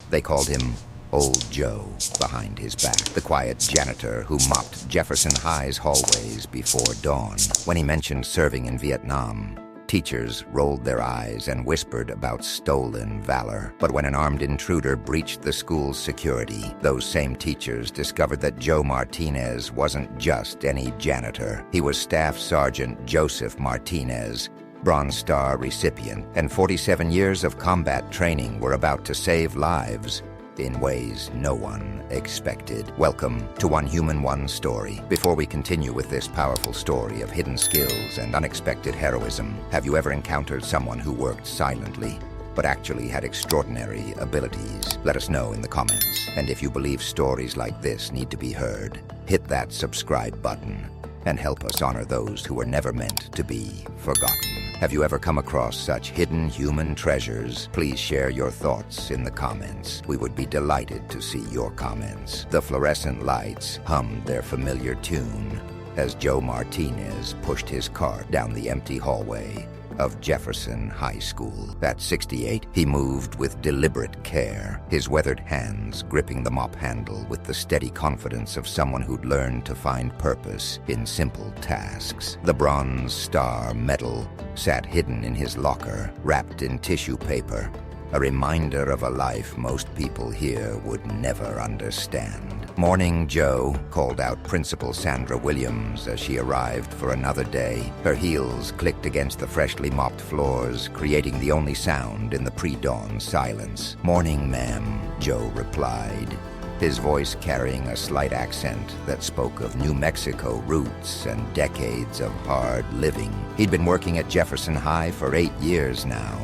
They called him Old Joe behind his back, the quiet janitor who mopped Jefferson High's hallways before dawn. When he mentioned serving in Vietnam, teachers rolled their eyes and whispered about stolen valor. But when an armed intruder breached the school's security, those same teachers discovered that Joe Martinez wasn't just any janitor. He was Staff Sergeant Joseph Martinez, Bronze Star recipient, and 47 years of combat training were about to save lives in ways no one expected. Welcome to One Human, One Story. Before we continue with this powerful story of hidden skills and unexpected heroism, have you ever encountered someone who worked silently but actually had extraordinary abilities? Let us know in the comments. And if you believe stories like this need to be heard, hit that subscribe button and help us honor those who were never meant to be forgotten. Have you ever come across such hidden human treasures? Please share your thoughts in the comments. We would be delighted to see your comments. The fluorescent lights hummed their familiar tune as Joe Martinez pushed his cart down the empty hallway of Jefferson High School. At 68, he moved with deliberate care, his weathered hands gripping the mop handle with the steady confidence of someone who'd learned to find purpose in simple tasks. The Bronze Star medal sat hidden in his locker, wrapped in tissue paper, a reminder of a life most people here would never understand. "Morning, Joe," called out Principal Sandra Williams as she arrived for another day. Her heels clicked against the freshly mopped floors, creating the only sound in the pre-dawn silence. "Morning, ma'am," Joe replied, his voice carrying a slight accent that spoke of New Mexico roots and decades of hard living. He'd been working at Jefferson High for 8 years now,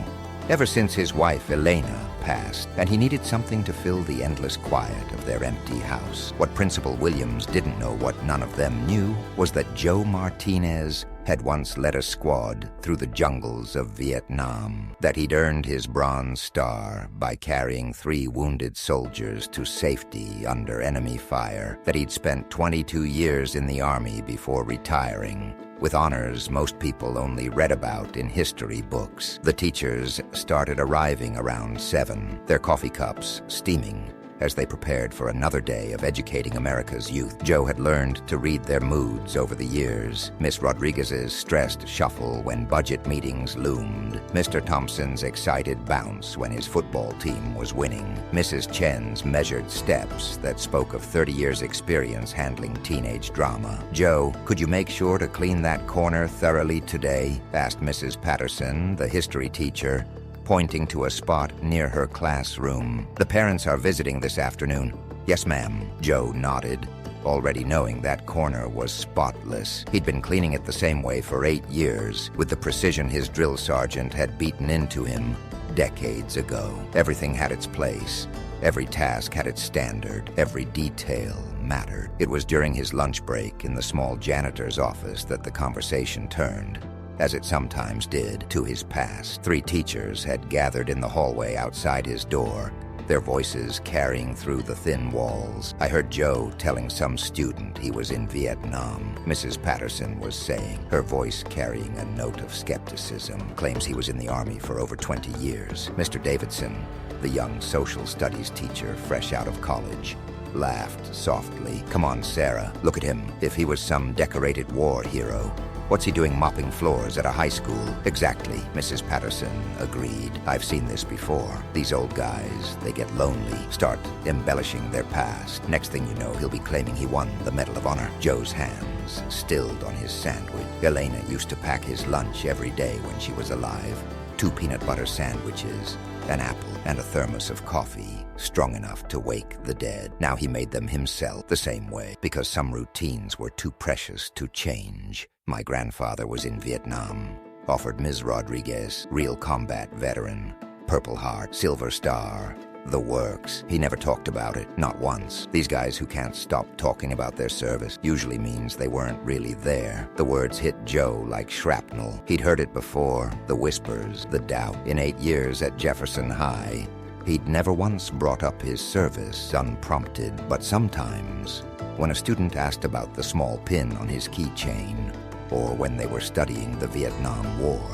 ever since his wife Elena passed, and he needed something to fill the endless quiet of their empty house. What Principal Williams didn't know, what none of them knew, was that Joe Martinez had once led a squad through the jungles of Vietnam, that he'd earned his Bronze Star by carrying 3 wounded soldiers to safety under enemy fire, that he'd spent 22 years in the Army before retiring, with honors most people only read about in history books. The teachers started arriving around 7, their coffee cups steaming as they prepared for another day of educating America's youth. Joe had learned to read their moods over the years. Miss Rodriguez's stressed shuffle when budget meetings loomed, Mr. Thompson's excited bounce when his football team was winning, Mrs. Chen's measured steps that spoke of 30 years' experience handling teenage drama. "Joe, could you make sure to clean that corner thoroughly today?" asked Mrs. Patterson, the history teacher, pointing to a spot near her classroom. "The parents are visiting this afternoon." "Yes, ma'am," Joe nodded, already knowing that corner was spotless. He'd been cleaning it the same way for 8 years, with the precision his drill sergeant had beaten into him decades ago. Everything had its place. Every task had its standard. Every detail mattered. It was during his lunch break in the small janitor's office that the conversation turned, as it sometimes did, to his past. 3 teachers had gathered in the hallway outside his door, their voices carrying through the thin walls. "I heard Joe telling some student he was in Vietnam," Mrs. Patterson was saying, her voice carrying a note of skepticism. "Claims he was in the Army for over 20 years. Mr. Davidson, the young social studies teacher fresh out of college, laughed softly. "Come on, Sarah, look at him. If he was some decorated war hero, what's he doing mopping floors at a high school?" "Exactly," Mrs. Patterson agreed. "I've seen this before. These old guys, they get lonely, start embellishing their past. Next thing you know, he'll be claiming he won the Medal of Honor." Joe's hands stilled on his sandwich. "Elena used to pack his lunch every day when she was alive. 2 peanut butter sandwiches, an apple, and a thermos of coffee, strong enough to wake the dead. Now he made them himself the same way, because some routines were too precious to change. My grandfather was in Vietnam," offered Ms. Rodriguez, real combat veteran, Purple Heart, Silver Star, the works. He never talked about it, not once. These guys who can't stop talking about their service usually means they weren't really there. The words hit Joe like shrapnel. He'd heard it before, the whispers, the doubt. In 8 years at Jefferson High, he'd never once brought up his service unprompted, but sometimes, when a student asked about the small pin on his keychain, or when they were studying the Vietnam War,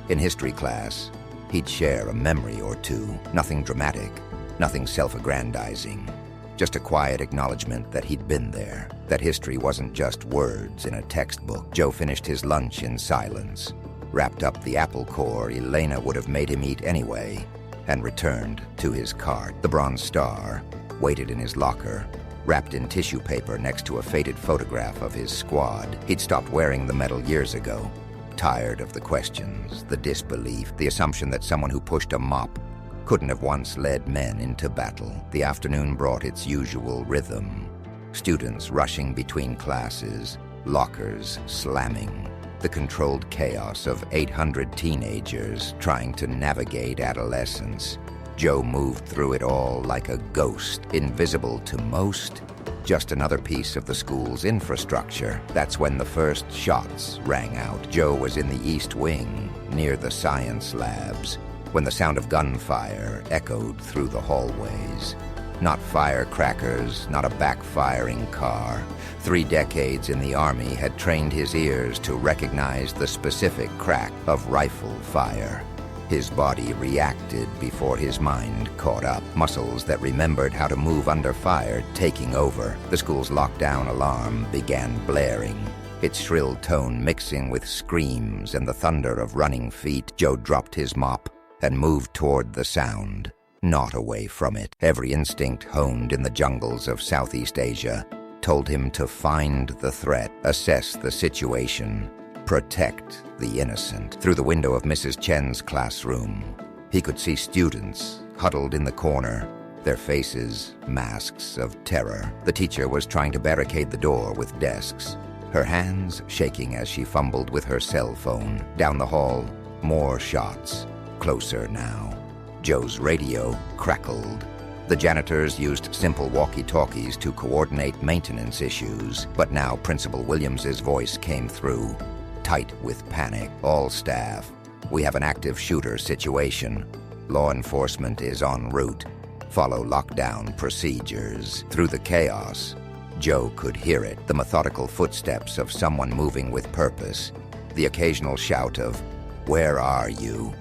in history class, he'd share a memory or two, nothing dramatic, Nothing self-aggrandizing. Just a quiet acknowledgement that he'd been there, that history wasn't just words in a textbook. Joe finished his lunch in silence, wrapped up the apple core Elena would have made him eat anyway, and returned to his cart. The Bronze Star waited in his locker, wrapped in tissue paper next to a faded photograph of his squad. He'd stopped wearing the medal years ago, tired of the questions, the disbelief, the assumption that someone who pushed a mop couldn't have once led men into battle. The afternoon brought its usual rhythm. Students rushing between classes, lockers slamming, the controlled chaos of 800 teenagers trying to navigate adolescence. Joe moved through it all like a ghost, invisible to most, just another piece of the school's infrastructure. That's when the first shots rang out. Joe was in the East Wing, near the science labs, when the sound of gunfire echoed through the hallways. Not firecrackers, not a backfiring car. 3 decades in the Army had trained his ears to recognize the specific crack of rifle fire. His body reacted before his mind caught up. Muscles that remembered how to move under fire taking over. The school's lockdown alarm began blaring, its shrill tone mixing with screams and the thunder of running feet. Joe dropped his mop and moved toward the sound, not away from it. Every instinct honed in the jungles of Southeast Asia told him to find the threat, assess the situation, protect the innocent. Through the window of Mrs. Chen's classroom, he could see students huddled in the corner, their faces masks of terror. The teacher was trying to barricade the door with desks, her hands shaking as she fumbled with her cell phone. Down the hall, more shots. Closer now. Joe's radio crackled. The janitors used simple walkie-talkies to coordinate maintenance issues, but now Principal Williams's voice came through, tight with panic. All staff, we have an active shooter situation. Law enforcement is en route. Follow lockdown procedures. Through the chaos, Joe could hear it, the methodical footsteps of someone moving with purpose, the occasional shout of, "Where are you?"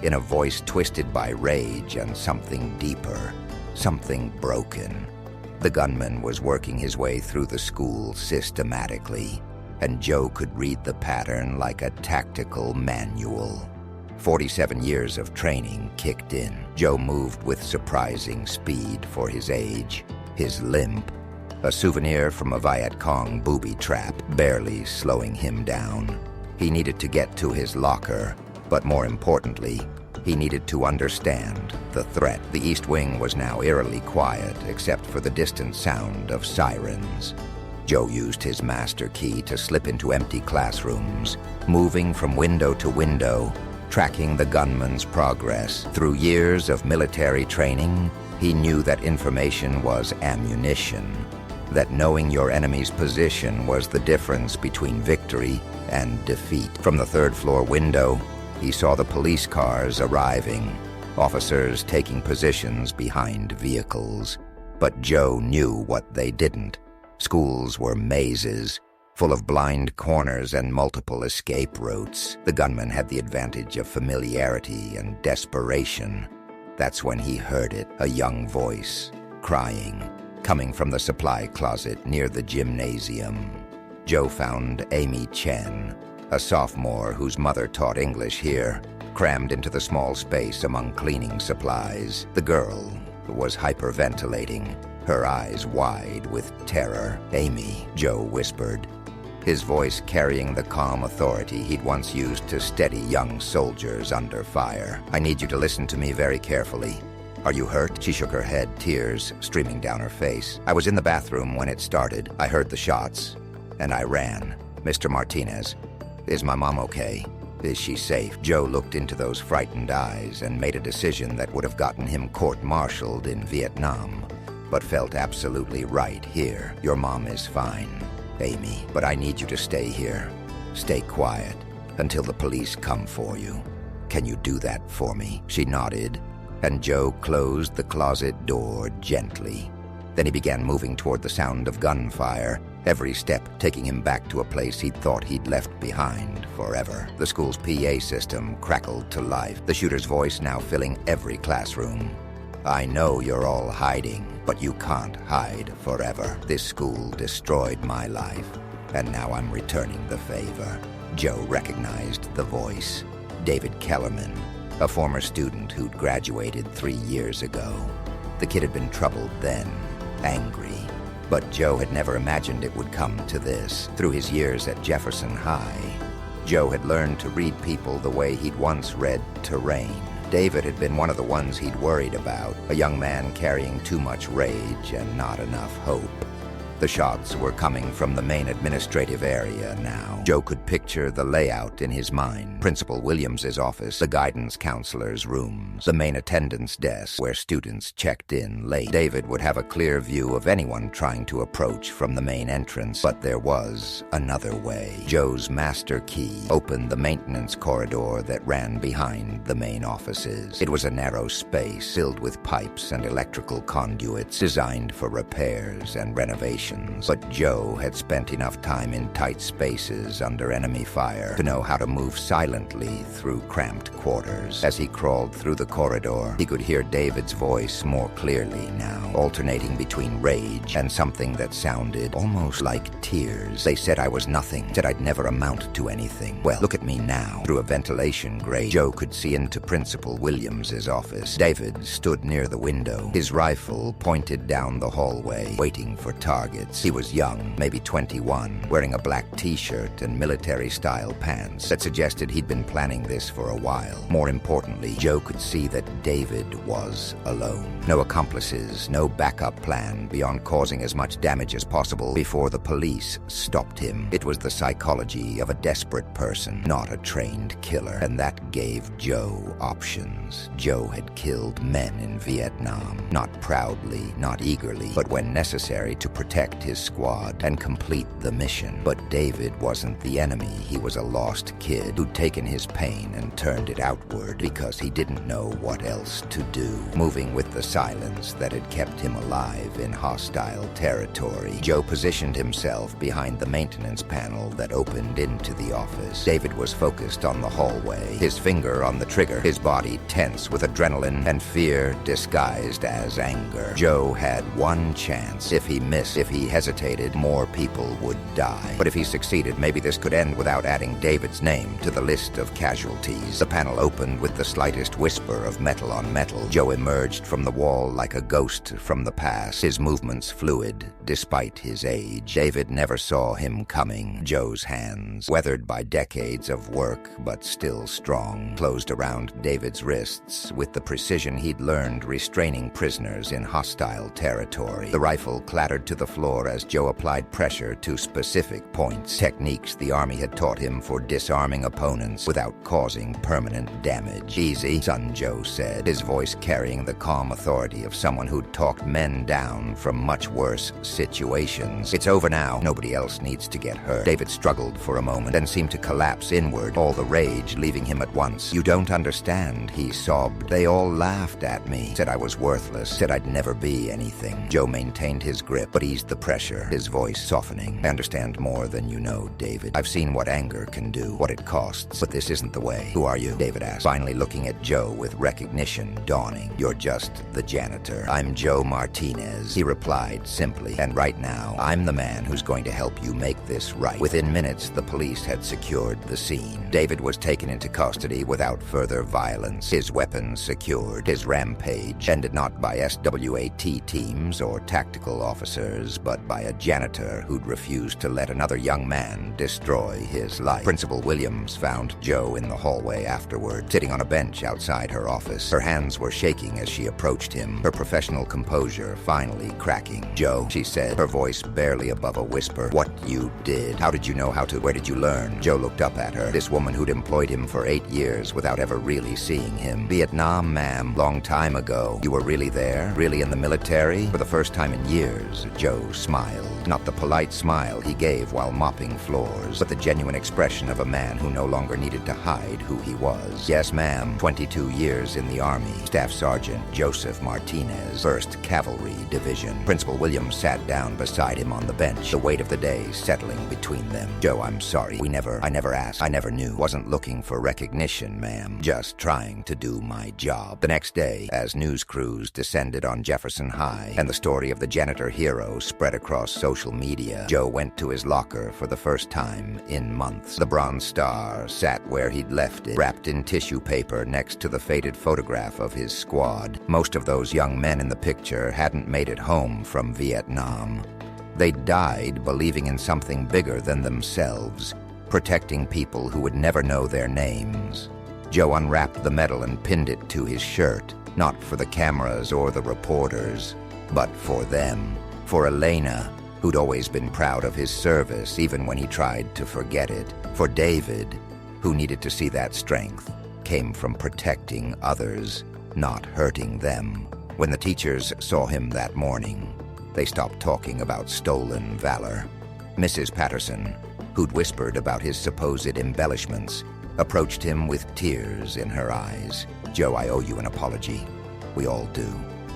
in a voice twisted by rage and something deeper, something broken. The gunman was working his way through the school systematically, and Joe could read the pattern like a tactical manual. 47 years of training kicked in. Joe moved with surprising speed for his age, his limp, a souvenir from a Viet Cong booby trap, barely slowing him down. He needed to get to his locker, but more importantly, he needed to understand the threat. The East Wing was now eerily quiet, except for the distant sound of sirens. Joe used his master key to slip into empty classrooms, moving from window to window, tracking the gunman's progress. Through years of military training, he knew that information was ammunition, that knowing your enemy's position was the difference between victory and defeat. From the third-floor window, he saw the police cars arriving, officers taking positions behind vehicles. But Joe knew what they didn't. Schools were mazes, full of blind corners and multiple escape routes. The gunman had the advantage of familiarity and desperation. That's when he heard it, a young voice, crying, coming from the supply closet near the gymnasium. Joe found Amy Chen, a sophomore whose mother taught English here, crammed into the small space among cleaning supplies. The girl was hyperventilating, her eyes wide with terror. "Amy," Joe whispered, his voice carrying the calm authority he'd once used to steady young soldiers under fire. "I need you to listen to me very carefully. Are you hurt?" She shook her head, tears streaming down her face. "I was in the bathroom when it started. I heard the shots, and I ran. Mr. Martinez, is my mom okay? Is she safe?" Joe looked into those frightened eyes and made a decision that would have gotten him court-martialed in Vietnam, but felt absolutely right here. "Your mom is fine, Amy, but I need you to stay here. Stay quiet until the police come for you. Can you do that for me?" She nodded, and Joe closed the closet door gently. Then he began moving toward the sound of gunfire, every step taking him back to a place he'd thought he'd left behind forever. The school's PA system crackled to life, the shooter's voice now filling every classroom. I know you're all hiding, but you can't hide forever. This school destroyed my life, and now I'm returning the favor." Joe recognized the voice. David Kellerman, a former student who'd graduated 3 years ago. The kid had been troubled then, angry. But Joe had never imagined it would come to this. Through his years at Jefferson High, Joe had learned to read people the way he'd once read terrain. David had been one of the ones he'd worried about, a young man carrying too much rage and not enough hope. The shots were coming from the main administrative area now. Joe could picture the layout in his mind. Principal Williams's office, the guidance counselor's rooms, the main attendance desk where students checked in late. David would have a clear view of anyone trying to approach from the main entrance, but there was another way. Joe's master key opened the maintenance corridor that ran behind the main offices. It was a narrow space filled with pipes and electrical conduits designed for repairs and renovations. But Joe had spent enough time in tight spaces under enemy fire to know how to move silently through cramped quarters. As he crawled through the corridor, he could hear David's voice more clearly now, alternating between rage and something that sounded almost like tears. "They said I was nothing, said I'd never amount to anything. Well, look at me now." Through a ventilation grate, Joe could see into Principal Williams's office. David stood near the window, his rifle pointed down the hallway, waiting for targets. He was young, maybe 21, wearing a black t-shirt and military-style pants that suggested he'd been planning this for a while. More importantly, Joe could see that David was alone. No accomplices, no backup plan beyond causing as much damage as possible before the police stopped him. It was the psychology of a desperate person, not a trained killer, and that gave Joe options. Joe had killed men in Vietnam, not proudly, not eagerly, but when necessary to protect his squad and complete the mission. But David wasn't the enemy. He was a lost kid who'd taken his pain and turned it outward because he didn't know what else to do. Moving with the silence that had kept him alive in hostile territory, Joe positioned himself behind the maintenance panel that opened into the office. David was focused on the hallway, his finger on the trigger, his body tense with adrenaline and fear disguised as anger. Joe had one chance. If he missed, if he hesitated, more people would die. But if he succeeded, maybe this could end without adding David's name to the list of casualties. The panel opened with the slightest whisper of metal on metal. Joe emerged from the wall like a ghost from the past, his movements fluid despite his age. David never saw him coming. Joe's hands, weathered by decades of work but still strong, closed around David's wrists with the precision he'd learned restraining prisoners in hostile territory. The rifle clattered to the floor as Joe applied pressure to specific points, techniques the Army had taught him for disarming opponents without causing permanent damage. "Easy, son," Joe said, his voice carrying the calm authority of someone who'd talked men down from much worse situations. "It's over now. Nobody else needs to get hurt." David struggled for a moment, then seemed to collapse inward, all the rage leaving him at once. "You don't understand," he sobbed. "They all laughed at me, said I was worthless, said I'd never be anything." Joe maintained his grip, but eased the pressure, his voice softening. "I understand more than you know, David. I've seen what anger can do, what it costs, but this isn't the way." "Who are you?" David asked, finally looking at Joe with recognition dawning. "You're just the janitor. I'm Joe Martinez," he replied simply, "and right now, I'm the man who's going to help you make this right." Within minutes, the police had secured the scene. David was taken into custody without further violence, his weapons secured. His rampage ended not by SWAT teams or tactical officers, but by a janitor who'd refused to let another young man destroy his life. Principal Williams found Joe in the hallway afterward, sitting on a bench outside her office. Her hands were shaking as she approached him, her professional composure finally cracking. "Joe," she said, her voice barely above a whisper, "what you did. How did you know how to? Where did you learn?" Joe looked up at her, this woman who'd employed him for 8 years without ever really seeing him. "Vietnam, ma'am. Long time ago." "You were really there? Really in the military?" "For the first time in years," Joe smiled, not the polite smile he gave while mopping floors, but the genuine expression of a man who no longer needed to hide who he was. "Yes, ma'am. 22 years in the Army. Staff Sergeant Joseph Martinez, 1st Cavalry Division." Principal Williams sat down beside him on the bench, the weight of the day settling between them. "Joe, I'm sorry. I never asked. I never knew. Wasn't looking for recognition, ma'am. Just trying to do my job." The next day, as news crews descended on Jefferson High and the story of the janitor hero spread across social media, Joe went to his locker for the first time in months. The Bronze Star sat where he'd left it, wrapped in tissue paper next to the faded photograph of his squad. Most of those young men in the picture hadn't made it home from Vietnam. They died believing in something bigger than themselves, protecting people who would never know their names. Joe unwrapped the medal and pinned it to his shirt, not for the cameras or the reporters, but for them. For Elena, who'd always been proud of his service even when he tried to forget it. For David, who needed to see that strength came from protecting others, not hurting them. When the teachers saw him that morning, they stopped talking about stolen valor. Mrs. Patterson, who'd whispered about his supposed embellishments, approached him with tears in her eyes. "Joe, I owe you an apology. We all do.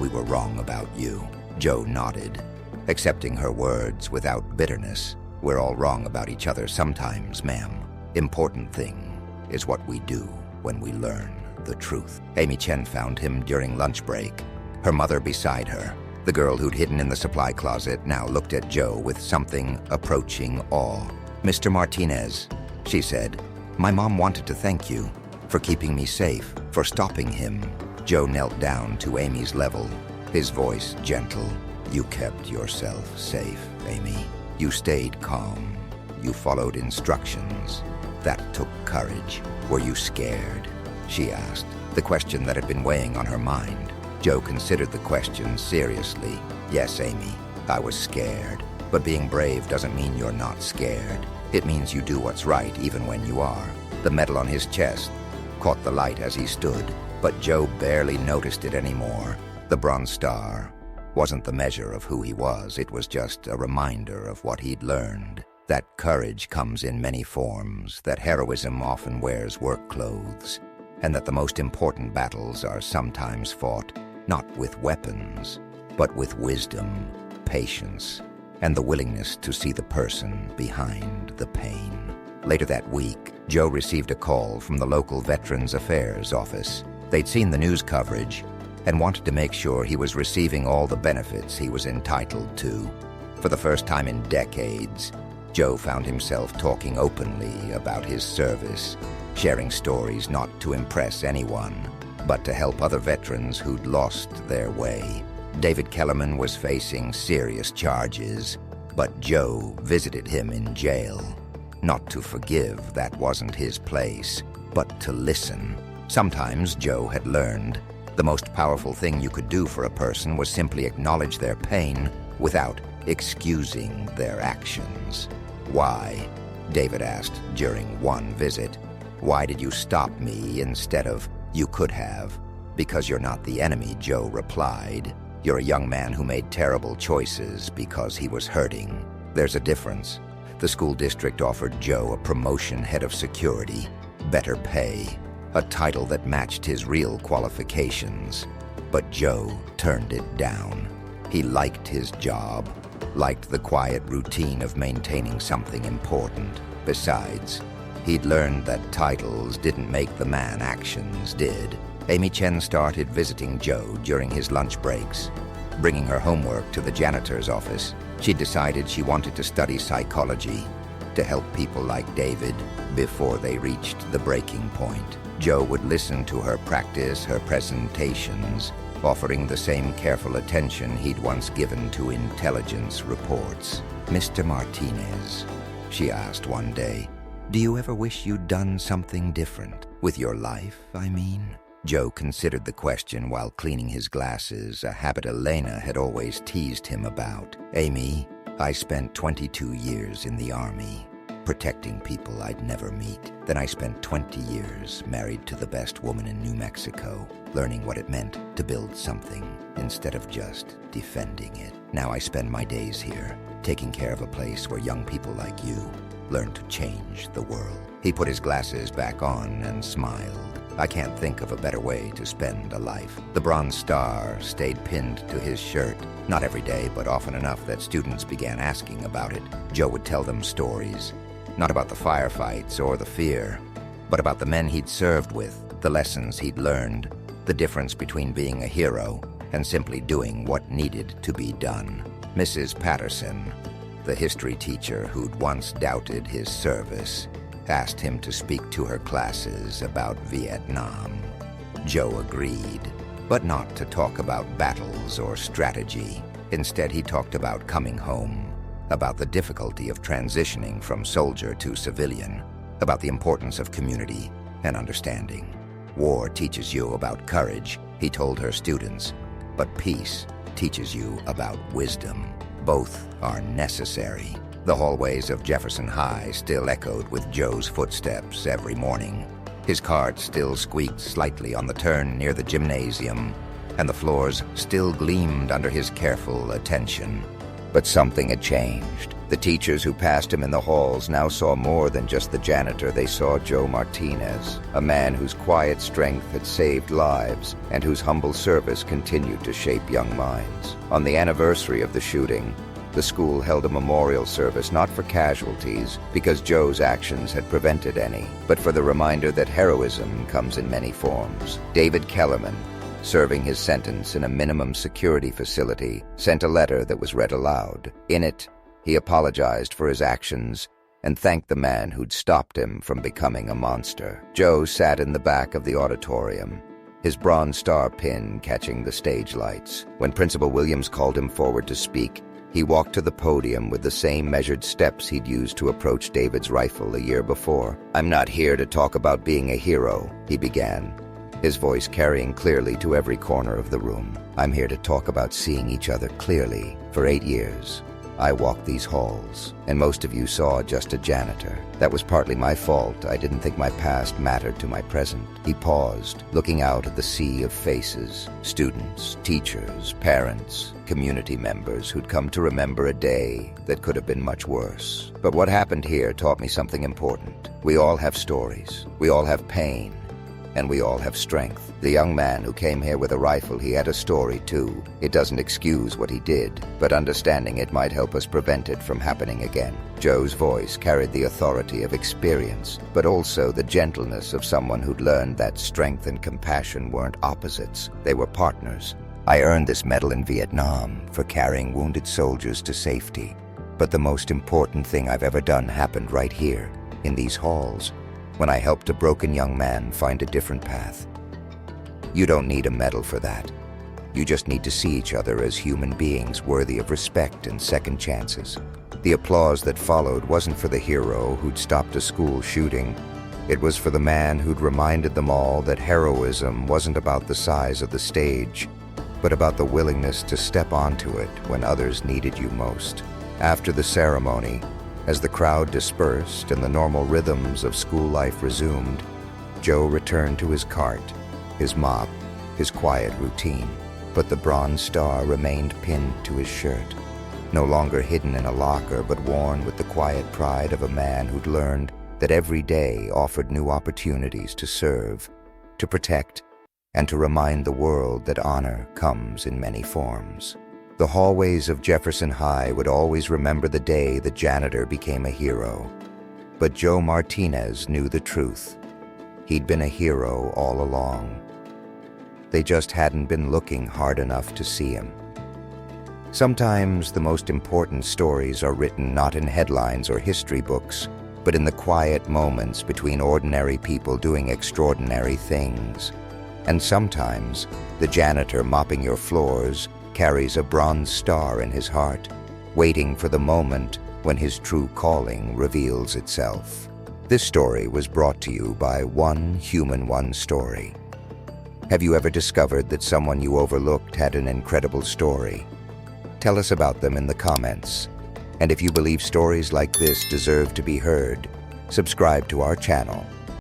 We were wrong about you." Joe nodded, accepting her words without bitterness. "We're all wrong about each other sometimes, ma'am. Important thing is what we do when we learn the truth." Amy Chen found him during lunch break, her mother beside her. The girl who'd hidden in the supply closet now looked at Joe with something approaching awe. "Mr. Martinez," she said, "my mom wanted to thank you for keeping me safe, for stopping him." Joe knelt down to Amy's level, his voice gentle. "You kept yourself safe, Amy. You stayed calm. You followed instructions. That took courage. Were you scared?" she asked, the question that had been weighing on her mind. Joe considered the question seriously. "Yes, Amy, I was scared. But being brave doesn't mean you're not scared. It means you do what's right even when you are." The medal on his chest caught the light as he stood, but Joe barely noticed it anymore. The Bronze Star wasn't the measure of who he was. It was just a reminder of what he'd learned. That courage comes in many forms, that heroism often wears work clothes, and that the most important battles are sometimes fought not with weapons, but with wisdom, patience, and the willingness to see the person behind the pain. Later that week, Joe received a call from the local Veterans Affairs office. They'd seen the news coverage and wanted to make sure he was receiving all the benefits he was entitled to. For the first time in decades, Joe found himself talking openly about his service, sharing stories not to impress anyone, but to help other veterans who'd lost their way. David Kellerman was facing serious charges, but Joe visited him in jail. Not to forgive, that wasn't his place, but to listen. Sometimes, Joe had learned, the most powerful thing you could do for a person was simply acknowledge their pain without excusing their actions. "Why?" David asked during one visit. "Why did you stop me instead of, you could have?" "Because you're not the enemy," Joe replied. "You're a young man who made terrible choices because he was hurting. There's a difference." The school district offered Joe a promotion head of security, better pay, a title that matched his real qualifications. But Joe turned it down. He liked his job, liked the quiet routine of maintaining something important. Besides, he'd learned that titles didn't make the man, actions did. Amy Chen started visiting Joe during his lunch breaks, bringing her homework to the janitor's office. She decided she wanted to study psychology to help people like David before they reached the breaking point. Joe would listen to her practice her presentations, offering the same careful attention he'd once given to intelligence reports. "Mr. Martinez," she asked one day, "do you ever wish you'd done something different? With your life, I mean?" Joe considered the question while cleaning his glasses, a habit Elena had always teased him about. "Amy, I spent 22 years in the Army, protecting people I'd never meet. Then I spent 20 years married to the best woman in New Mexico, learning what it meant to build something instead of just defending it. Now I spend my days here, taking care of a place where young people like you learn to change the world. He put his glasses back on and smiled. I can't think of a better way to spend a life. The Bronze Star stayed pinned to his shirt. Not every day, but often enough that students began asking about it. Joe would tell them stories, not about the firefights or the fear, but about the men he'd served with, the lessons he'd learned, the difference between being a hero and simply doing what needed to be done. Mrs. Patterson, the history teacher who'd once doubted his service, asked him to speak to her classes about Vietnam. Joe agreed, but not to talk about battles or strategy. Instead, he talked about coming home, about the difficulty of transitioning from soldier to civilian, about the importance of community and understanding. War teaches you about courage, he told her students, but peace teaches you about wisdom. Both are necessary. The hallways of Jefferson High still echoed with Joe's footsteps every morning. His cart still squeaked slightly on the turn near the gymnasium, and the floors still gleamed under his careful attention. But something had changed. The teachers who passed him in the halls now saw more than just the janitor. They saw Joe Martinez, a man whose quiet strength had saved lives and whose humble service continued to shape young minds. On the anniversary of the shooting, the school held a memorial service not for casualties, because Joe's actions had prevented any, but for the reminder that heroism comes in many forms. David Kellerman, serving his sentence in a minimum security facility, sent a letter that was read aloud. In it, he apologized for his actions and thanked the man who'd stopped him from becoming a monster. Joe sat in the back of the auditorium, his Bronze Star pin catching the stage lights. When Principal Williams called him forward to speak, he walked to the podium with the same measured steps he'd used to approach David's rifle a year before. "I'm not here to talk about being a hero," he began, his voice carrying clearly to every corner of the room. "I'm here to talk about seeing each other clearly. For 8 years, I walked these halls, and most of you saw just a janitor. That was partly my fault. I didn't think my past mattered to my present." He paused, looking out at the sea of faces, students, teachers, parents, community members who'd come to remember a day that could have been much worse. "But what happened here taught me something important. We all have stories. We all have pain. And we all have strength." The young man who came here with a rifle, he had a story too. It doesn't excuse what he did, but understanding it might help us prevent it from happening again. Joe's voice carried the authority of experience, but also the gentleness of someone who'd learned that strength and compassion weren't opposites. They were partners. "I earned this medal in Vietnam for carrying wounded soldiers to safety. But the most important thing I've ever done happened right here, in these halls, when I helped a broken young man find a different path. You don't need a medal for that. You just need to see each other as human beings worthy of respect and second chances." The applause that followed wasn't for the hero who'd stopped a school shooting. It was for the man who'd reminded them all that heroism wasn't about the size of the stage, but about the willingness to step onto it when others needed you most. After the ceremony, as the crowd dispersed and the normal rhythms of school life resumed, Joe returned to his cart, his mop, his quiet routine. But the Bronze Star remained pinned to his shirt, no longer hidden in a locker, but worn with the quiet pride of a man who'd learned that every day offered new opportunities to serve, to protect, and to remind the world that honor comes in many forms. The hallways of Jefferson High would always remember the day the janitor became a hero. But Joe Martinez knew the truth. He'd been a hero all along. They just hadn't been looking hard enough to see him. Sometimes the most important stories are written not in headlines or history books, but in the quiet moments between ordinary people doing extraordinary things. And sometimes the janitor mopping your floors carries a Bronze Star in his heart, waiting for the moment when his true calling reveals itself. This story was brought to you by One Human One Story. Have you ever discovered that someone you overlooked had an incredible story? Tell us about them in the comments. And if you believe stories like this deserve to be heard, subscribe to our channel